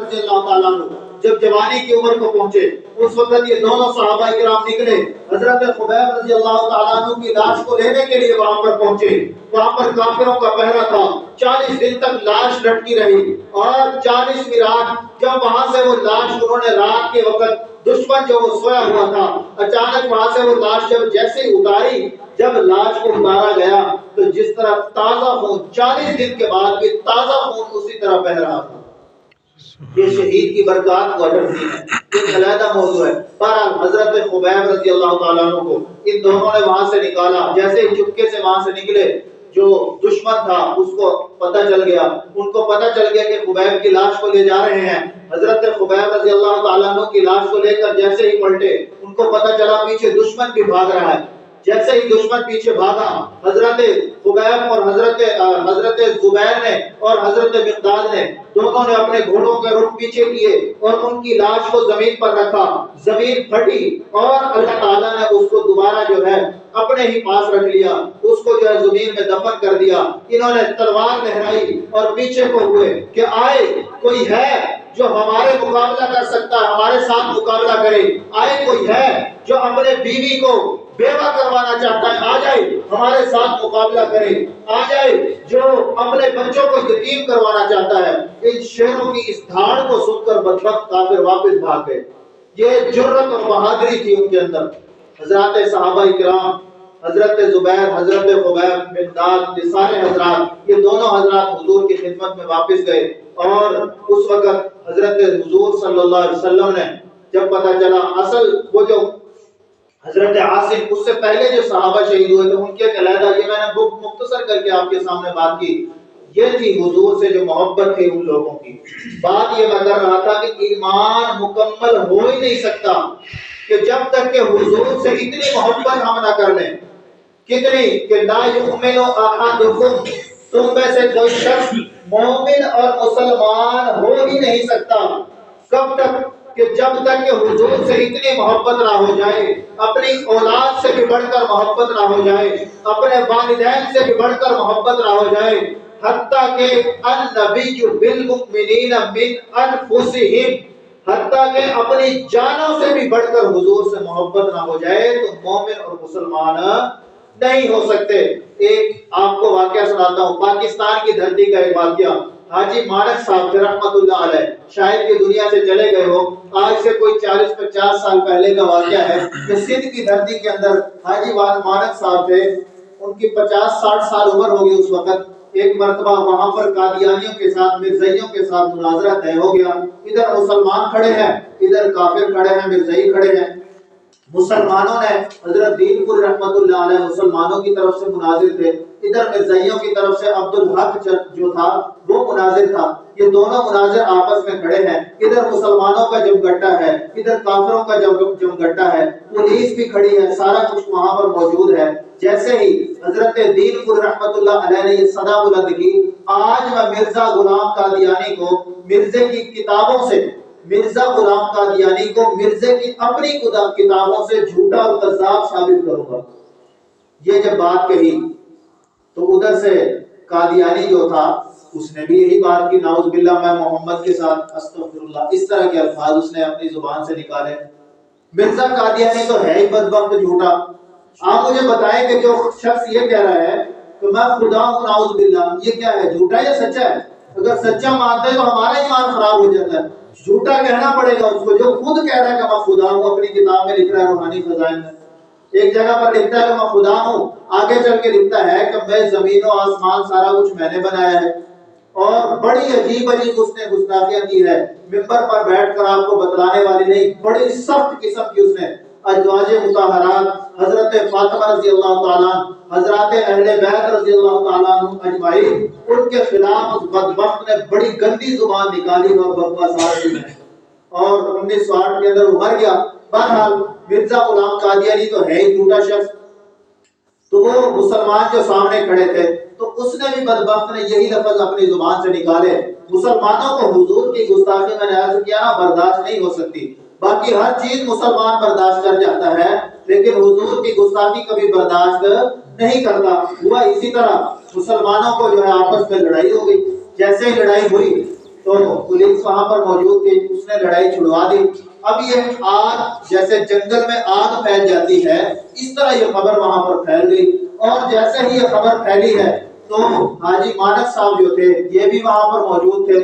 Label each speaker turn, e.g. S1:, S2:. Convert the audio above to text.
S1: رضی اللہ تعالیٰ عنہ جب جوانی کی عمر کو پہنچے اس وقت یہ دونوں صحابہ کرام نکلے حضرت خبیب رضی اللہ تعالیٰ عنہ کی لاش کو لینے کے لیے وہاں پر پہنچے. وہاں پر کافروں کا پہرا تھا. 40 دن تک لاش لٹکی رہی اور 40ویں رات جب وہاں سے وہ لاش انہوں نے رات کے وقت دشمن جو وہ سویا ہوا تھا اچانک وہاں سے وہ لاش جب جیسے اتاری جب لاش کو اتارا گیا تو جس طرح تازہ خون 40 دن کے بعد بھی تازہ خون اسی طرح بہ رہا تھا. یہ شہید کی برکات کو اجر دی ہے. یہ علیحدہ موضوع ہے. بہرحال حضرت خبیب رضی اللہ تعالیٰ عنہ کو ان دونوں نے وہاں سے نکالا. جیسے ہی چپکے سے وہاں سے نکلے جو دشمن تھا اس کو پتہ چل گیا. ان کو پتہ چل گیا کہ خبیب کی لاش کو لے جا رہے ہیں. حضرت خبیب رضی اللہ تعالیٰ عنہ کی لاش کو لے کر جیسے ہی پلٹے ان کو پتہ چلا پیچھے دشمن بھی بھاگ رہا ہے. جیسے ہی دشمن پیچھے بھاگا حضرت خبیب اور حضرت زبیر نے اور حضرت مقداد نے دونوں نے اپنے گھوڑوں کے رخ پیچھے کیے اور ان کی لاش کو زمین پر رکھا. زمین پھٹی اور اللہ تعالیٰ نے اس کو دوبارہ جو ہے اپنے ہی پاس رکھ لیا. اس کو جو ہے زمین میں دفن کر دیا. انہوں نے تلوار لہرائی اور پیچھے کو ہوئے کہ آئے کوئی ہے جو ہمارے مقابلہ کر سکتا ہے, ہمارے ساتھ مقابلہ کرے. آئے کوئی ہے جو اپنے بیوی کو بیوہ کروانا چاہتا ہے, آ جائے ہمارے ساتھ مقابلہ کرے. آ جائے جو اپنے بچوں کو یتیم کروانا چاہتا ہے. ان شعروں کی اس دھاڑ کو سن کر بدبخت کافر واپس بھاگ گئے. یہ جرأت اور بہادری تھی ان کے اندر. حضرات صحابہ کرام حضرت زبیر, حضرت خبیب, مقداد, یہ سارے حضرات یہ دونوں حضرات حضور کی خدمت میں واپس گئے. اور اس وقت حضرت حضور صلی اللہ علیہ وسلم نے جب پتہ چلا اصل وہ جو حضرت عاصم اس سے پہلے جو صحابہ شہید ہوئے تھے ان کے علیحدہ یہ میں نے مختصر کر کے آپ کے سامنے بات کی. یہ تھی حضور سے جو محبت تھی ان لوگوں کی. بات یہ میں کر رہا تھا کہ ایمان مکمل ہو ہی نہیں سکتا کہ جب تک کہ حضور سے اتنی محبت ہم نہ کر لیں. کتنی کہ لا یؤمن احدکم, تم میں سے کوئی شخص مومن اور مسلمان ہو ہی نہیں سکتا کب تک کہ جب تک کہ حضور سے اتنی محبت نہ ہو جائے, اپنی اولاد سے بھی بڑھ کر محبت نہ ہو جائے, اپنے والدین سے بھی بڑھ کر محبت نہ ہو جائے, حتیٰ کہ النبی بالمؤمنین من انفسہم, حتیٰ کہ اپنی جانوں سے بھی بڑھ کر حضور سے محبت نہ ہو جائے تو مومن اور مسلمان نہیں ہو سکتے. ایک آپ کو واقعہ سناتا ہوں, پاکستان کی دھرتی کا ایک واقعہ. حاجی مانک صاحب رحمت اللہ علیہ شاید کہ دنیا سے چلے گئے ہو, آج سے کوئی 40-50 سال پہلے کا واقعہ ہے کہ سندھ کی دھرتی کے اندر حاجی مانک صاحب تھے. ان کی 50-60 سال عمر ہوگی اس وقت. ایک مرتبہ وہاں پر قادیانیوں کے ساتھ مرزائیوں کے ساتھ مناظرہ طے ہو گیا. ادھر مسلمان کھڑے ہیں, ادھر کافر کھڑے ہیں, مرزائی کھڑے ہیں. مسلمانوں نے حضرت دین پور رحمت اللہ علیہ مسلمانوں کی طرف سے مناظر تھے, ادھر مرزائیوں کی طرف سے عبدالحق جو تھا وہ مناظر تھا. یہ دونوں مناظر آپس میں کھڑے ہیں. ادھر مسلمانوں کا جمگٹا ہے, ادھر کافروں کا جمگٹا ہے, پولیس بھی کھڑی ہے, سارا کچھ وہاں پر موجود ہے. جیسے ہی حضرت دین پور رحمت اللہ علیہ نے یہ صدا بلند کی, آج میں مرزا غلام قادیانی کو مرزے کی کتابوں سے, مرزا غلام قادیانی کو مرزے کی اپنی کتابوں سے جھوٹا اور کذاب ثابت کروں گا. یہ جب بات کہی تو ادھر سے قادیانی جو تھا اس نے بھی یہی بات کی, نعوذ باللہ میں محمد کے ساتھ استغفر اللہ, اس طرح کے الفاظ اس نے اپنی زبان سے نکالے. مرزا قادیانی تو ہے ہی بدبخت جھوٹا. آپ مجھے بتائیں کہ جو شخص یہ کہہ رہا ہے کہ میں خدا ہوں نعوذ باللہ, یہ کیا ہے, جھوٹا یا سچا ہے؟ اگر سچا مانتے ہیں تو ہمارا ایمان خراب ہو جاتا ہے. جھوٹا کہنا پڑے گا اس کو جو خود کہہ رہا ہے کہ میں خدا ہوں. اپنی کتاب میں لکھ رہا ہے روحانی خزائن میں, ایک جگہ پر لکھتا ہے کہ میں خدا ہوں, آگے چل کے لکھتا ہے کہ میں زمین و آسمان سارا کچھ میں نے بنایا ہے. اور بڑی عجیب عجیب اس نے گستاخیاں کی ہے, ممبر پر بیٹھ کر آپ کو بتلانے والی نہیں, بڑی سخت قسم کی اس نے ازواج مطہرات حضرت فاطمہ رضی اللہ تعالیٰ, حضرات اہل بیت رضی اللہ تعالیٰ اجمعین, ان کے خلاف اس بدبخت نے بڑی گندی زبان نکالی اور بکواسات کی ہے. اور 1908 کے اندر وہ مر گیا. بہرحال مرزا غلام قادیانی تو ہے ہی جھوٹا شخص. تو وہ مسلمان جو سامنے کھڑے تھے تو اس نے بھی بدبخت نے یہی لفظ اپنی زبان سے نکالے. مسلمانوں کو حضور کی گستاخی میں نے عرض کیا نا برداشت نہیں ہو سکتی. باقی ہر چیز مسلمان برداشت کر جاتا ہے لیکن حضور کی گستاخی کبھی برداشت نہیں کرتا. ہوا اسی طرح مسلمانوں کو جو ہے آپس میں لڑائی ہو گئی. جیسے ہی لڑائی ہوئی تو پولیس وہاں پر موجود تھی، اس نے لڑائی چھڑوا دی۔ اب یہ آگ جیسے جنگل میں آگ پھیل جاتی ہے، اس طرح یہ خبر وہاں پر پھیل گئی، اور جیسے ہی یہ خبر پھیلی ہے تو حاجی مانک صاحب جو تھے یہ بھی وہاں پر موجود تھے۔